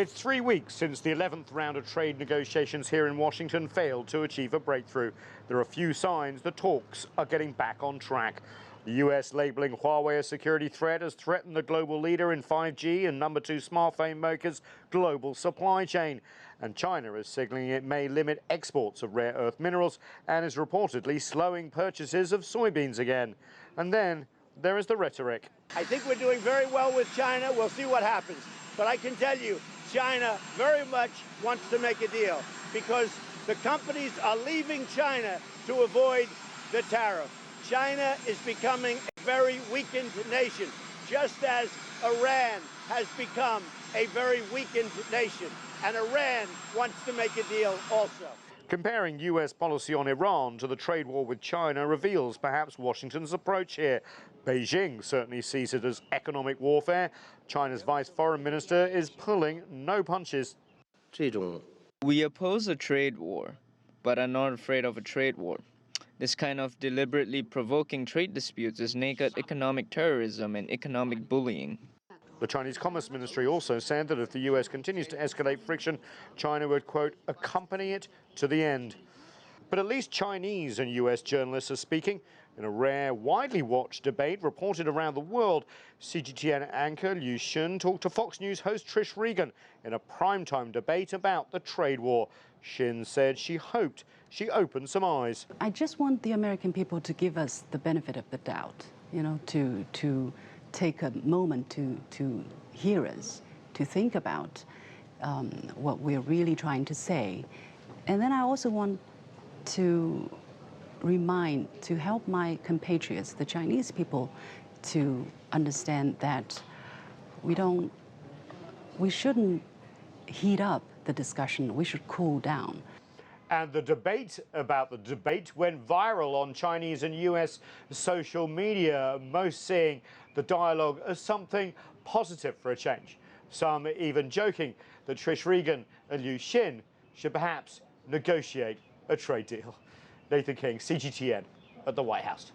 It's 3 weeks since the 11th round of trade negotiations here in Washington failed to achieve a breakthrough. There are few signs the talks are getting back on track. The US labeling Huawei a security threat has threatened the global leader in 5G and number 2 smartphone makers' global supply chain. And China is signaling it may limit exports of rare earth minerals and is reportedly slowing purchases of soybeans again. And then there is the rhetoric. I think we're doing very well with China. We'll see what happens. But I can tell you, China very much wants to make a deal because the companies are leaving China to avoid the tariff. China is becoming a very weakened nation, just as Iran has become a very weakened nation. And Iran wants to make a deal also. Comparing US policy on Iran to the trade war with China reveals perhaps Washington's approach here. Beijing certainly sees it as economic warfare. China's vice foreign minister is pulling no punches. We oppose a trade war, but are not afraid of a trade war. This kind of deliberately provoking trade disputes is naked economic terrorism and economic bullying. The Chinese Commerce Ministry also said that if the US continues to escalate friction, China would, quote, accompany it to the end. But at least Chinese and US journalists are speaking. In a rare, widely watched debate reported around the world, CGTN anchor Liu Xun talked to Fox News host Trish Regan in a primetime debate about the trade war. Xin said she hoped she opened some eyes. I just want the American people to give us the benefit of the doubt, to take a moment to hear us, to think about what we're really trying to say. And then I also want to help my compatriots, the Chinese people, to understand that we shouldn't heat up the discussion, we should cool down. And the debate about the debate went viral on Chinese and US social media, most seeing the dialogue as something positive for a change. Some even joking that Trish Regan and Liu Xin should perhaps negotiate a trade deal. Nathan King, CGTN at the White House.